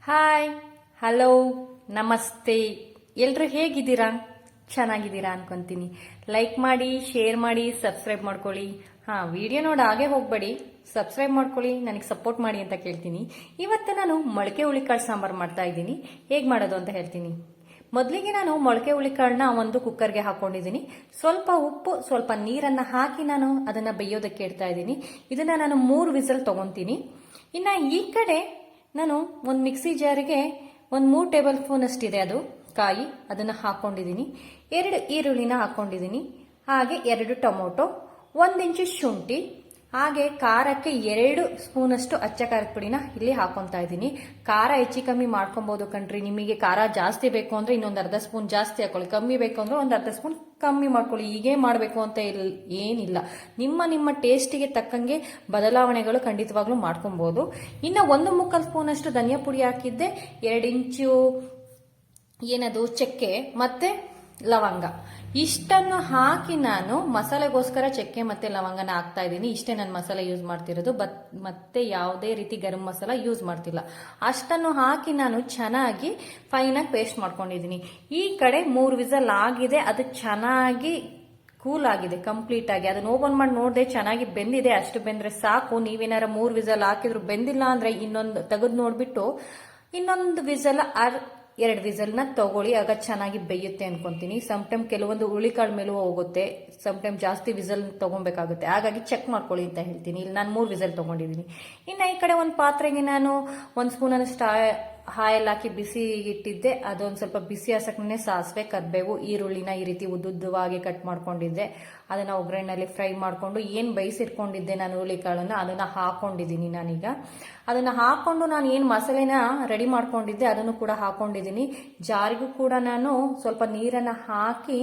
Hi, hello, ನಮಸ್ತೆ. ಎಲ್ಲರೂ ಹೇಗಿದ್ದೀರಾ? ಚೆನ್ನಾಗಿದ್ದೀರಾ ಅನ್ಕೊಂತೀನಿ. ಲೈಕ್ ಮಾಡಿ, ಶೇರ್ ಮಾಡಿ, ಸಬ್ಸ್ಕ್ರೈಬ್ ಮಾಡ್ಕೊಳ್ಳಿ. ವಿಡಿಯೋ ನೋಡಿ ಹಾಗೆ ಹೋಗ್ಬೇಡಿ, ಸಬ್ಸ್ಕ್ರೈಬ್ ಮಾಡ್ಕೊಳ್ಳಿ, ನನಗೆ ಸಪೋರ್ಟ್ ಮಾಡಿ ಅಂತ ಕೇಳ್ತೀನಿ. ಇವತ್ತು ನಾನು ಮೊಳಕೆ ಹುಳಿಕಾಳು ಸಾಂಬಾರು ಮಾಡ್ತಾ ಇದ್ದೀನಿ. ಹೇಗೆ ಮಾಡೋದು ಅಂತ ಹೇಳ್ತೀನಿ. ಮೊದಲಿಗೆ ನಾನು ಮೊಳಕೆ ಹುಳಿಕಾಳನ್ನ ಒಂದು ಕುಕ್ಕರ್ಗೆ ಹಾಕೊಂಡಿದ್ದೀನಿ. ಸ್ವಲ್ಪ ಉಪ್ಪು, ಸ್ವಲ್ಪ ನೀರನ್ನ ಹಾಕಿ ನಾನು ಅದನ್ನ ಬೇಯೋದಕ್ಕೆ ಇಡ್ತಾ ಇದ್ದೀನಿ. ಇದನ್ನ ನಾನು 3 ವಿಸಲ್ ತಗೊಂತೀನಿ. ಇನ್ನ ಈ ಕಡೆ ನಾನು ಒಂದು ಮಿಕ್ಸಿ ಜಾರಿಗೆ ಒಂದು 3 ಟೇಬಲ್ ಸ್ಪೂನ್ ಅಷ್ಟಿದೆ ಅದು ಕಾಯಿ, ಅದನ್ನ ಹಾಕೊಂಡಿದ್ದೀನಿ. 2 ಈರುಳ್ಳಿನ ಹಾಕೊಂಡಿದ್ದೀನಿ. ಹಾಗೆ 2 ಟೊಮೊಟೊ, 1 ಇಂಚು ಶುಂಠಿ, ಹಾಗೆ ಖಾರಕ್ಕೆ 2 ಸ್ಪೂನ್ ಅಷ್ಟು ಅಚ್ಚ ಖಾರದ ಪುಡಿನ ಇಲ್ಲಿ ಹಾಕೊಂತಾ ಇದ್ದೀನಿ. ಖಾರ ಹೆಚ್ಚಿ ಕಮ್ಮಿ ಮಾಡ್ಕೊಬಹುದು ಕಣ್ರಿ. ನಿಮಗೆ ಖಾರ ಜಾಸ್ತಿ ಬೇಕು ಅಂದ್ರೆ ಇನ್ನೊಂದು ಅರ್ಧ ಸ್ಪೂನ್ ಜಾಸ್ತಿ ಹಾಕೊಳ್ಳಿ, ಕಮ್ಮಿ ಬೇಕು ಅಂದ್ರೆ ಒಂದು ಅರ್ಧ ಸ್ಪೂನ್ ಕಮ್ಮಿ ಮಾಡ್ಕೊಳ್ಳಿ. ಹೀಗೆ ಮಾಡಬೇಕು ಅಂತ ಏನಿಲ್ಲ, ನಿಮ್ಮ ಟೇಸ್ಟಿಗೆ ತಕ್ಕಂಗೆ ಬದಲಾವಣೆಗಳು ಖಂಡಿತವಾಗ್ಲೂ ಮಾಡ್ಕೊಬಹುದು. ಇನ್ನು 1/4 ಸ್ಪೂನ್ ಅಷ್ಟು ಧನಿಯಾ ಪುಡಿ ಹಾಕಿದ್ದೆ, 2 ಇಂಚು ಚಕ್ಕೆ ಮತ್ತೆ ಲವಂಗ, ಇಷ್ಟನ್ನು ಹಾಕಿ ನಾನು ಮಸಾಲೆಗೋಸ್ಕರ ಚಕ್ಕೆ ಮತ್ತೆ ಲವಂಗನ ಹಾಕ್ತಾ ಇದ್ದೀನಿ. ಇಷ್ಟೇ ನಾನು ಮಸಾಲೆ ಯೂಸ್ ಮಾಡ್ತಿರೋದು, ಮತ್ತೆ ಯಾವುದೇ ರೀತಿ ಗರಂ ಮಸಾಲ ಯೂಸ್ ಮಾಡ್ತಿಲ್ಲ. ಅಷ್ಟನ್ನು ಹಾಕಿ ನಾನು ಚೆನ್ನಾಗಿ ಫೈನ್ ಆಗಿ ಪೇಸ್ಟ್ ಮಾಡ್ಕೊಂಡಿದ್ದೀನಿ. ಈ ಕಡೆ 3 ವಿಸಲ್ ಆಗಿದೆ, ಅದು ಚೆನ್ನಾಗಿ ಕೂಲ್ ಆಗಿದೆ ಕಂಪ್ಲೀಟ್ ಆಗಿ. ಅದನ್ನ ಓಪನ್ ಮಾಡಿ ನೋಡಿದೆ, ಚೆನ್ನಾಗಿ ಬೆಂದಿದೆ. ಅಷ್ಟು ಬೆಂದ್ರೆ ಸಾಕು. ನೀವೇನಾರ 3 ವಿಸಲ್ ಹಾಕಿದ್ರು ಬೆಂದಿಲ್ಲ ಅಂದ್ರೆ ಇನ್ನೊಂದು ತೆಗೆದು ನೋಡ್ಬಿಟ್ಟು ಇನ್ನೊಂದು ವಿಸಲ್ 2 ವಿಸಲ್ನ ತಗೊಳ್ಳಿ, ಆಗ ಚೆನ್ನಾಗಿ ಬೇಯುತ್ತೆ ಅನ್ಕೊಂತೀನಿ. ಟೈಮ್ ಕೆಲವೊಂದು ಹುಳಿಕಾಳು ಮೇಲೂ ಹೋಗುತ್ತೆ, ಟೈಮ್ ಜಾಸ್ತಿ ವಿಸಲ್ ತಗೊಬೇಕಾಗುತ್ತೆ. ಹಾಗಾಗಿ ಚೆಕ್ ಮಾಡ್ಕೊಳ್ಳಿ ಅಂತ ಹೇಳ್ತೀನಿ. ಇಲ್ಲಿ ನಾನು 3 ವಿಸಲ್ ತಗೊಂಡಿದ್ದೀನಿ. ಇನ್ನು ಈ ಕಡೆ ಒಂದು ಪಾತ್ರೆಗೆ ನಾನು 1 ಸ್ಪೂನ್ ಅಷ್ಟು ಆಯಿಲ್ ಹಾಕಿ ಬಿಸಿ ಇಟ್ಟಿದ್ದೆ. ಅದೊಂದು ಸ್ವಲ್ಪ ಬಿಸಿ ಹಸಕ್ನೆ ಸಾಸಿವೆ, ಕರ್ಬೇವು, ಈರುಳ್ಳಿನ ಈ ರೀತಿ ಉದ್ದುದ್ದವಾಗಿ ಕಟ್ ಮಾಡ್ಕೊಂಡಿದ್ದೆ. ಅದನ್ನ ಒಗ್ಗರಣೆಯಲ್ಲಿ ಫ್ರೈ ಮಾಡ್ಕೊಂಡು ಏನು ಬೇಯಿಸಿಟ್ಕೊಂಡಿದ್ದೆ ನಾನು ಹುಳಿಕಾಳನ್ನ ಅದನ್ನ ಹಾಕೊಂಡಿದ್ದೀನಿ. ನಾನೀಗ ಅದನ್ನ ಹಾಕೊಂಡು ನಾನು ಏನು ಮಸಾಲೆನ ರೆಡಿ ಮಾಡ್ಕೊಂಡಿದ್ದೆ ಅದನ್ನು ಕೂಡ ಹಾಕೊಂಡಿದ್ದೀನಿ. ಜಾರಿಗೂ ಕೂಡ ನಾನು ಸ್ವಲ್ಪ ನೀರನ್ನ ಹಾಕಿ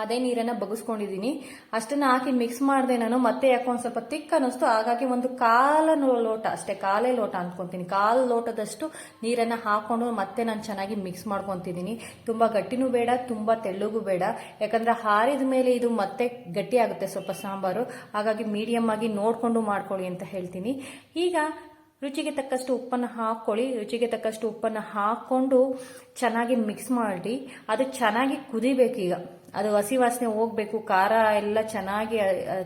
ಅದೇ ನೀರನ್ನ ಬಗ್ಗಿಸ್ಕೊಂಡಿದ್ದೀನಿ. ಅಷ್ಟನ್ನ ಹಾಕಿ ಮಿಕ್ಸ್ ಮಾಡಿದೆ ನಾನು. ಮತ್ತೆ ಯಾಕೋ ಒಂದು ಸ್ವಲ್ಪ ತಿಕ್ ಅನ್ನಿಸ್ತು, ಹಾಗಾಗಿ ಒಂದು ಲೋಟ ಅಷ್ಟೇ, ಕಾಲೇ ಲೋಟ ಅನ್ಕೊಂತೀನಿ, 1/4 ಲೋಟದಷ್ಟು ನೀರನ್ನ ಹಾಕೊಂಡು ಮತ್ತೆ ನಾನು ಚೆನ್ನಾಗಿ ಮಿಕ್ಸ್ ಮಾಡ್ಕೊಂತಿದ್ದೀನಿ. ತುಂಬಾ ಗಟ್ಟಿನೂ ಬೇಡ, ತುಂಬಾ ತೆಳ್ಳಗೂ ಬೇಡ, ಯಾಕಂದ್ರೆ ಹಾರಿದ ಮೇಲೆ ಇದು ಮತ್ತೆ ಗಟ್ಟಿ ಆಗುತ್ತೆ ಸ್ವಲ್ಪ ಸಾಂಬಾರು. ಹಾಗಾಗಿ ಮೀಡಿಯಂ ಆಗಿ ನೋಡ್ಕೊಂಡು ಮಾಡ್ಕೊಳ್ಳಿ ಅಂತ ಹೇಳ್ತೀನಿ. ಈಗ ರುಚಿಗೆ ತಕ್ಕಷ್ಟು ಉಪ್ಪನ್ನು ಹಾಕೊಳ್ಳಿ. ರುಚಿಗೆ ತಕ್ಕಷ್ಟು ಉಪ್ಪನ್ನು ಹಾಕೊಂಡು ಚೆನ್ನಾಗಿ ಮಿಕ್ಸ್ ಮಾಡಿ ಅದು ಚೆನ್ನಾಗಿ ಕುದಿಬೇಕು. ಈಗ ಅದು ಹಸಿ ವಾಸನೆ ಹೋಗ್ಬೇಕು, ಖಾರ ಎಲ್ಲ ಚೆನ್ನಾಗಿ,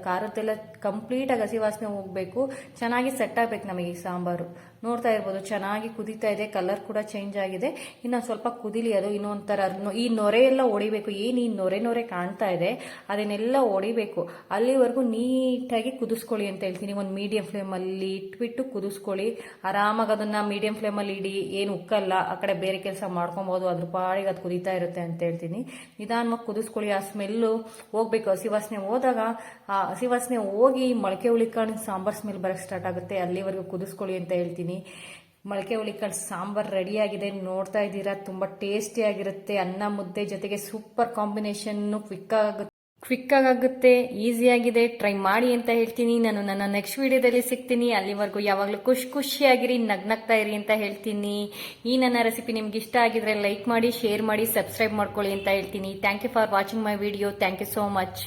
ಖಾರದ್ದೆಲ್ಲ ಕಂಪ್ಲೀಟ್ ಆಗಿ ಹಸಿ ವಾಸನೆ ಹೋಗ್ಬೇಕು, ಚೆನ್ನಾಗಿ ಸೆಟ್ ಆಗ್ಬೇಕು ನಮಗೆ ಈ ಸಾಂಬಾರು. ನೋಡ್ತಾ ಇರ್ಬೋದು ಚೆನ್ನಾಗಿ ಕುದೀತಾ ಇದೆ, ಕಲರ್ ಕೂಡ ಚೇಂಜ್ ಆಗಿದೆ. ಇನ್ನೊಂದು ಸ್ವಲ್ಪ ಕುದಿಲಿ, ಅದು ಇನ್ನೊಂಥರ ಈ ನೊರೆ ಎಲ್ಲ ಹೊಡಿಬೇಕು. ಏನು ಈ ನೊರೆ ಕಾಣ್ತಾ ಇದೆ ಅದನ್ನೆಲ್ಲ ಹೊಡಿಬೇಕು. ಅಲ್ಲಿವರೆಗೂ ನೀಟಾಗಿ ಕುದಿಸ್ಕೊಳ್ಳಿ ಅಂತ ಹೇಳ್ತೀನಿ. ಒಂದು ಮೀಡಿಯಂ ಫ್ಲೇಮಲ್ಲಿ ಇಟ್ಬಿಟ್ಟು ಕುದಿಸ್ಕೊಳ್ಳಿ. ಆರಾಮಾಗಿ ಅದನ್ನ ಮೀಡಿಯಂ ಫ್ಲೇಮಲ್ಲಿ ಇಡಿ, ಏನು ಉಕ್ಕಲ್ಲ. ಆ ಕಡೆ ಬೇರೆ ಕೆಲಸ ಮಾಡ್ಕೊಬಹುದು, ಅದ್ರ ಪಾಡಿಗೆ ಅದು ಕುದೀತಾ ಇರುತ್ತೆ ಅಂತ ಹೇಳ್ತೀನಿ. ನಿಧಾನವಾಗಿ ಕುದಿಸ್ಕೊಳ್ಳಿ. ಆ ಸ್ಮೆಲ್ಲು ಹೋಗ್ಬೇಕು. ಹಸಿ ವಾಸನೆ ಹೋದಾಗ, ಆ ಹಸಿ ವಾಸನೆ ಹೋಗಿ ಮೊಳಕೆ ಹುಳಿಕಾಳು ಸಾಂಬಾರ್ ಸ್ಮೆಲ್ ಬರಕ್ಕೆ ಸ್ಟಾರ್ಟ್ ಆಗುತ್ತೆ. ಅಲ್ಲಿವರೆಗೂ ಕುದಿಸ್ಕೊಳ್ಳಿ ಅಂತ ಹೇಳ್ತೀನಿ. ಮೊಳಕೆ ಹುಳಿಕಾಳು ಸಾಂಬಾರ್ ರೆಡಿ ಆಗಿದೆ, ನೋಡ್ತಾ ಇದ್ದೀರಾ. ತುಂಬಾ ಟೇಸ್ಟಿ ಆಗಿರುತ್ತೆ. ಅನ್ನ ಮುದ್ದೆ ಜೊತೆಗೆ ಸೂಪರ್ ಕಾಂಬಿನೇಷನ್, ಕ್ವಿಕ್ ಆಗುತ್ತೆ, ಈಸಿಯಾಗಿದೆ. ಟ್ರೈ ಮಾಡಿ ಅಂತ ಹೇಳ್ತೀನಿ. ನಾನು ನನ್ನ ನೆಕ್ಸ್ಟ್ ವಿಡಿಯೋದಲ್ಲಿ ಸಿಗ್ತೀನಿ. ಅಲ್ಲಿವರೆಗೂ ಯಾವಾಗಲೂ ಖುಷಿಯಾಗಿರಿ, ನಗ್ನಗ್ತಾ ಇರಿ ಅಂತ ಹೇಳ್ತೀನಿ. ಈ ನನ್ನ ರೆಸಿಪಿ ನಿಮ್ಗೆ ಇಷ್ಟ ಆಗಿದ್ರೆ ಲೈಕ್ ಮಾಡಿ, ಶೇರ್ ಮಾಡಿ, ಸಬ್ಸ್ಕ್ರೈಬ್ ಮಾಡ್ಕೊಳ್ಳಿ ಅಂತ ಹೇಳ್ತೀನಿ. Thank you for watching my video. Thank you so much.